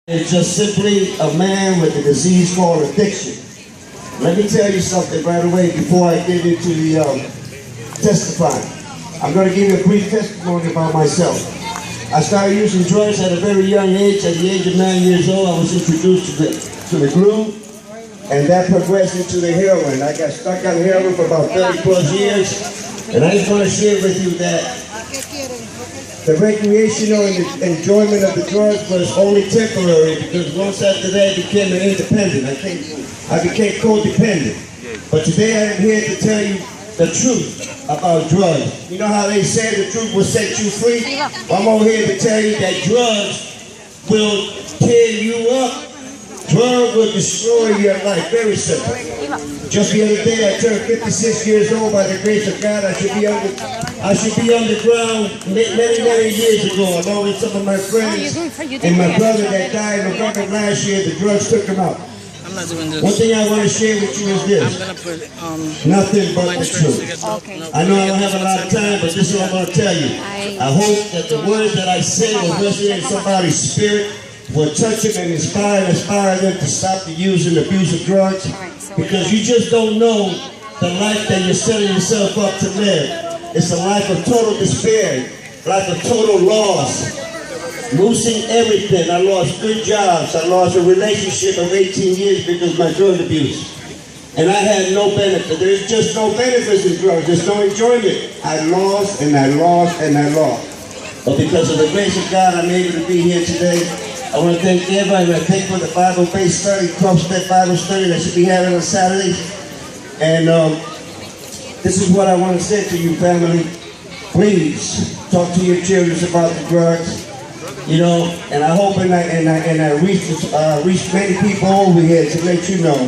It's just simply a man with a disease called addiction. Let me tell you something right away before I get into the testifying. I'm going to give you a brief testimony about myself. I started using drugs at a very young age. At the age of 9 years old, I was introduced to the glue, and that progressed into the heroin. I got stuck on heroin for about 30 plus years, and I just want to share with you that the recreational and the enjoyment of the drugs was only temporary, because once after that I became an independent. I became codependent. But today I am here to tell you the truth about drugs. You know how they say the truth will set you free? I'm over here to tell you that drugs will tear you up. Drugs will destroy your life. Very simple. Just the other day I turned 56 years old. By the grace of God, I should be underground many years ago, along with some of my friends and my brother that died in November last year. The drugs took him out. One thing I want to share with you is this. Nothing but the truth. I know I don't have a lot of time, but this is what I'm going to tell you. I hope that the words that I say will resonate in somebody's spirit, will touch them and inspire them to stop the use and abuse of drugs. Because you just don't know the life that you're setting yourself up to live. It's a life of total despair, life of total loss, losing everything. I lost good jobs. I lost a relationship of 18 years because of my drug abuse. And I had no benefit. There's just no benefits in drugs. There's no enjoyment. I lost and I lost and I lost. But because of the grace of God, I'm able to be here today. I want to thank everybody. I thank for the Bible-based study, 12-step Bible study that should be having on Saturdays. And this is what I want to say to you, family. Please talk to your children about the drugs. You know, and I hope and I reach many people over here to let you know.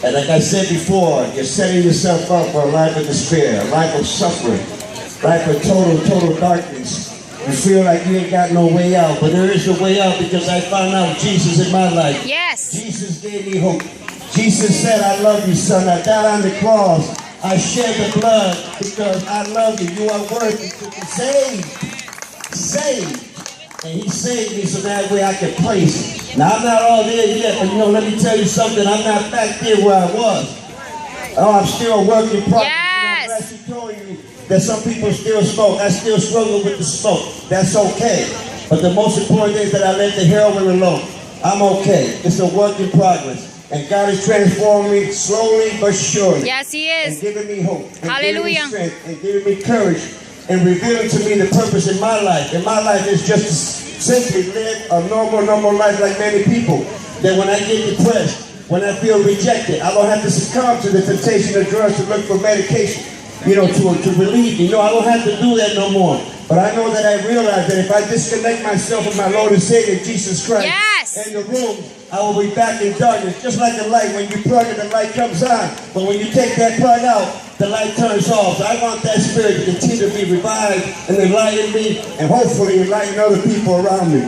And like I said before, you're setting yourself up for a life of despair, a life of suffering, a life of total darkness. You feel like you ain't got no way out, but there is a way out, because I found out Jesus in my life. Yes. Jesus gave me hope. Jesus said, I love you, son. I died on the cross. I shed the blood because I love you. You are worthy to be saved. Saved. And he saved me so that way I could place. Now, I'm not all there yet, but you know, let me tell you something. I'm not back there where I was. Oh, I'm still a work in progress. Yes. You know, told you that some people still smoke. I still struggle with the smoke. That's okay. But the most important thing is that I let the heroin alone. I'm okay. It's a work in progress. And God is transforming me slowly but surely. Yes, He is. And giving me hope. And Hallelujah. giving me strength. And giving me courage. And revealing to me the purpose in my life. And my life is just to simply live a normal life like many people. That when I get depressed, when I feel rejected, I don't have to succumb to the temptation of drugs to look for medication, you know, to relieve me. No, I don't have to do that no more. But I know that I realize that if I disconnect myself from my Lord and Savior, Jesus Christ, yes, in the room, I will be back in darkness. Just like a light, when you plug it, the light comes on. But when you take that plug out, the light turns off. So I want that spirit to continue to be revived and enlighten me, and hopefully enlighten other people around me.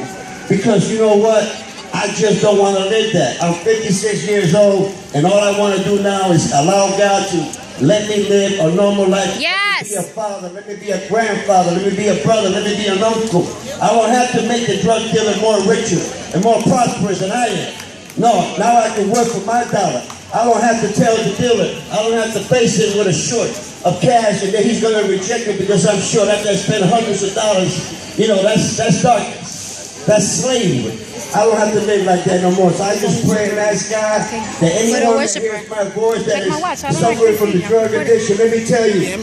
Because you know what? I just don't want to live that. I'm 56 years old, and all I want to do now is allow God to let me live a normal life. yes, Let me be a father, let me be a grandfather, let me be a brother, let me be an uncle. I won't have to make the drug dealer more richer and more prosperous than I am. No, now I can work for my dollar. I don't have to tell the dealer. I don't have to face him with a short of cash and then he's going to reject me because I'm short after I spend hundreds of dollars. You know, that's darkness. That's slavery. I don't have to live like that no more. So I just pray and ask God that anyone that hears my voice that is suffering from the drug addiction, let me tell you, the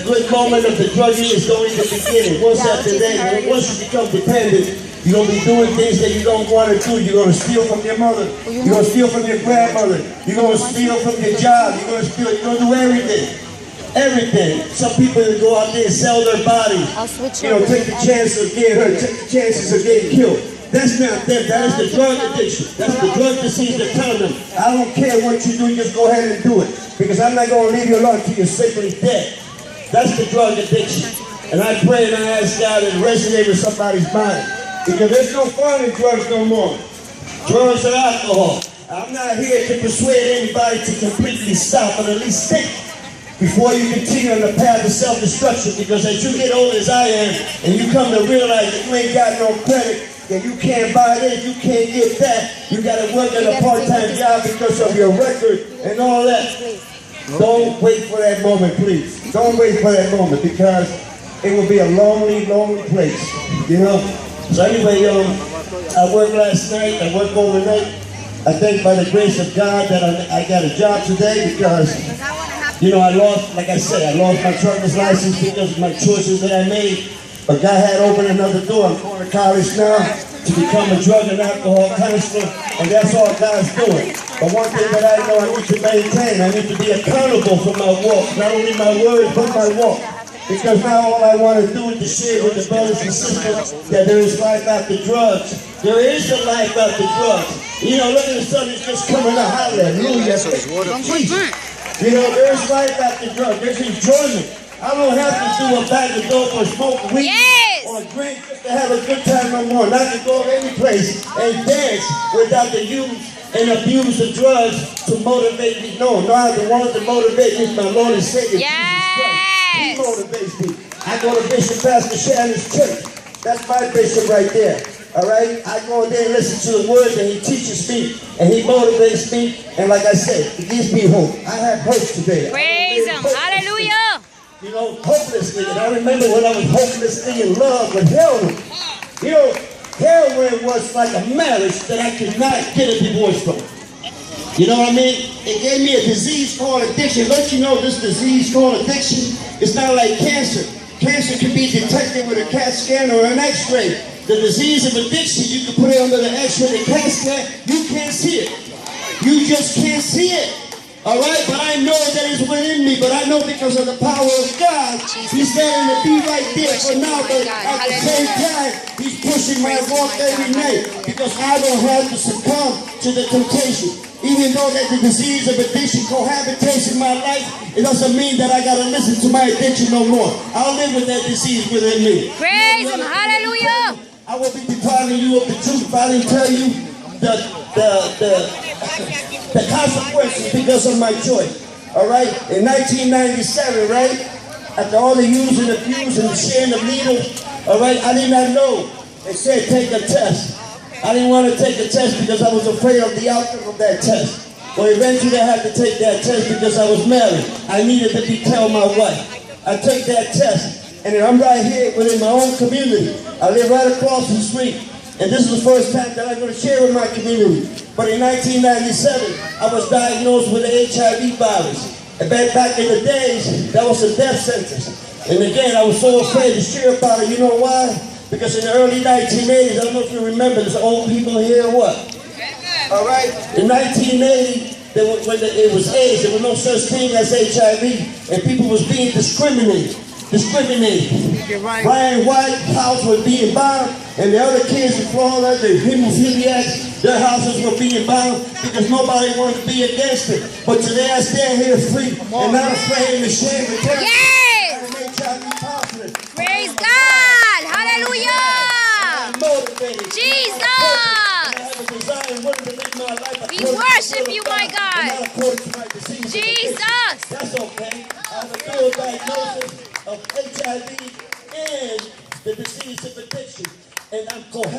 good moment of the drug use is going to begin. Once after that, once you become dependent, you're going to be doing things that you don't want to do. You're going to steal from your mother. You're going to steal from your grandmother. You're going to steal from your job. You're going to steal. You're going to do everything. Everything. Some people that go out there and sell their bodies. You know, take the chance of getting hurt, take the chances of getting killed. That's not them. That is the drug addiction. That's the drug disease that's telling them, I don't care what you do, just go ahead and do it. Because I'm not going to leave you alone until you're simply dead. That's the drug addiction. And I pray and I ask God to resonate with somebody's mind. Because there's no fun in drugs no more. Drugs and alcohol. I'm not here to persuade anybody to completely stop, but at least think before you continue on the path of self-destruction, because as you get old as I am, and you come to realize that you ain't got no credit, and you can't buy this, you can't get that, you got to work at a part-time job because of your record and all that. Don't wait for that moment, please. Don't wait for that moment because it will be a lonely, lonely place, you know? So anyway, I worked last night, I worked overnight. I thank by the grace of God that I got a job today because, you know, I lost, like I said, I lost my trucker's license because of my choices that I made. But God had opened another door. I'm going to college now to become a drug and alcohol counselor, and that's all God's doing. But one thing that I know I need to maintain, I need to be accountable for my walk, not only my words, but my walk. Because now all I want to do is to share with the brothers and sisters that there is life after drugs. There is a life after drugs. You know, look at the sun, it's just coming out. Hallelujah. You know, there is life after drugs. There's enjoyment. I don't have to do a bag of dope or smoke weed or drink just to have a good time no more. Not to go any place and dance without the use and abuse of drugs to motivate me. No, the one to motivate me is my Lord and Savior, Jesus Christ. He motivates me. I go to Bishop Pastor Shannon's church. That's my bishop right there. All right? I go in there and listen to the words, and he teaches me, and he motivates me. And like I said, he gives me hope. I have hope today. Praise him. Hallelujah. You know, hopelessly. And I remember when I was hopelessly in love with heroin. You know, heroin was like a marriage that I could not get a divorce from. You know what I mean? It gave me a disease called addiction. Don't you know this disease called addiction? It's not like cancer. Cancer can be detected with a CAT scan or an x-ray. The disease of addiction, you can put it under the x-ray, the CAT scan, you can't see it. You just can't see it. All right? But I know that it's within me. But I know because of the power of God, he's letting it be right there for now. But at the same time, he's pushing my walk every night because I don't have to succumb to the temptation. Even though that the disease of addiction cohabitates in my life, it doesn't mean that I got to listen to my addiction no more. I'll live with that disease within me. Praise him. Hallelujah. I will be depriving you of the truth if I didn't tell you the consequences because of my choice. All right? In 1997, right? After all the use and abuse and the sharing of needles, all right, I did not know. They said take a test. I didn't want to take a test because I was afraid of the outcome of that test. Well, eventually I had to take that test because I was married. I needed to tell my wife. I take that test, and I'm right here within my own community. I live right across the street, and this is the first time that I'm going to share with my community. But in 1997, I was diagnosed with the HIV virus. And back in the days, that was a death sentence. And again, I was so afraid to share about it. You know why? Because in the early 1980s, I don't know if you remember, there's old people here or what? All right? In 1980, when it was AIDS, there was no such thing as HIV, and people was being discriminated. Ryan White house was being bombed, and the other kids in Florida, the hemophiliacs, their houses were being bombed because nobody wanted to be against it. But today I stand here free and not afraid and ashamed to tell you I'm HIV positive. Praise God. Hallelujah. Jesus. We worship you, my God. Jesus. That's okay. I have a dual diagnosis of HIV and the disease of addiction. And I'm both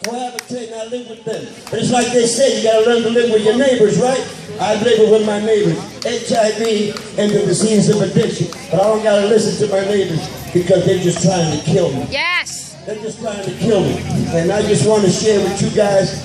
cohabitate, and I live with them. But it's like they say, you gotta learn to live with your neighbors, right? I live with my neighbors, HIV and the disease of addiction. But I don't gotta listen to my neighbors because they're just trying to kill me. Yes. They're just trying to kill me. And I just want to share with you guys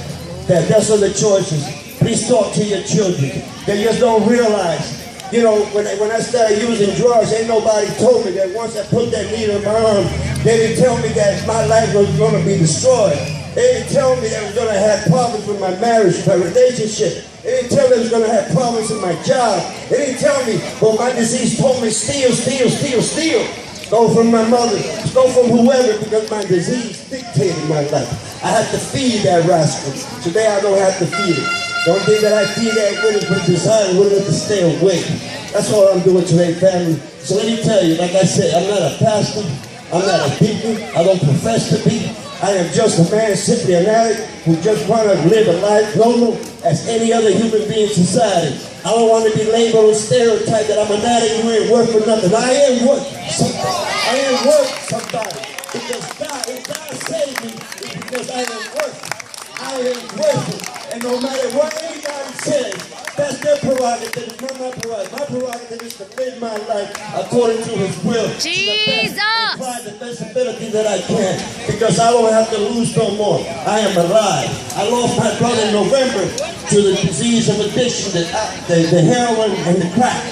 that that's other choices. Please talk to your children. They just don't realize. You know, when I started using drugs, ain't nobody told me that once I put that needle in my arm, they didn't tell me that my life was going to be destroyed. They didn't tell me that I was going to have problems with my marriage, my relationship. They didn't tell me I was going to have problems with my job. They didn't tell me, well, my disease told me steal. Stole from my mother, stole from whoever, because my disease dictated my life. I had to feed that rascal. Today I don't have to feed it. The only thing that I feed that with is with desire, with it to stay awake. That's all I'm doing today, family. So let me tell you, like I said, I'm not a pastor, I'm not a deacon, I don't profess to be. I am just a man, simply an addict, who just want to live a life normal as any other human being in society. I don't want to be labeled and stereotyped that I'm an addict who ain't worth for nothing. I am worth somebody. I am worth somebody. Because God, if God saved me, it's because I am worth it. I am worth it. And no matter what anybody says, that's their prerogative. It's not my prerogative. My prerogative is to live my life according to His will. Jesus! And try the best ability that I can. Because I don't have to lose no more. I am alive. I lost my brother in November to the disease of addiction, the heroin and the crack.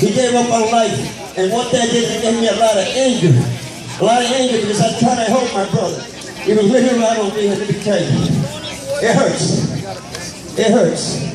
He gave up on life. And what that did, it gave me a lot of anger. A lot of anger because I tried to help my brother. He was living right over here, let me tell you. It hurts. It hurts.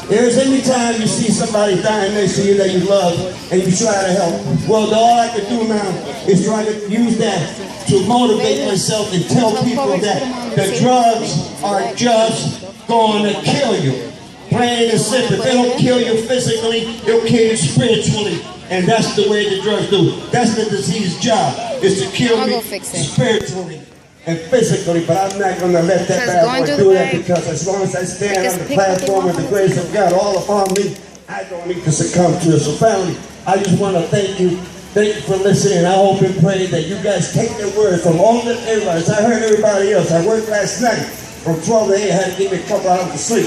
There's any time you see somebody dying next to you that you love and you try to help. Well, all I can do now is try to use that to motivate myself and tell people that the drugs are just going to kill you. Plain and simple. If they don't kill you physically, they'll kill you spiritually. And that's the way the drugs do. That's the disease job, is to kill me spiritually and physically, but I'm not going to let that bad boy do that, because as long as I stand on the platform with the grace of God all upon me, I don't need to succumb to it. So family, I just want to thank you. Thank you for listening. I hope and pray that you guys take the word from all the everybody. I heard everybody else. I worked last night from 12 to 8. I had to give me a couple hours of sleep.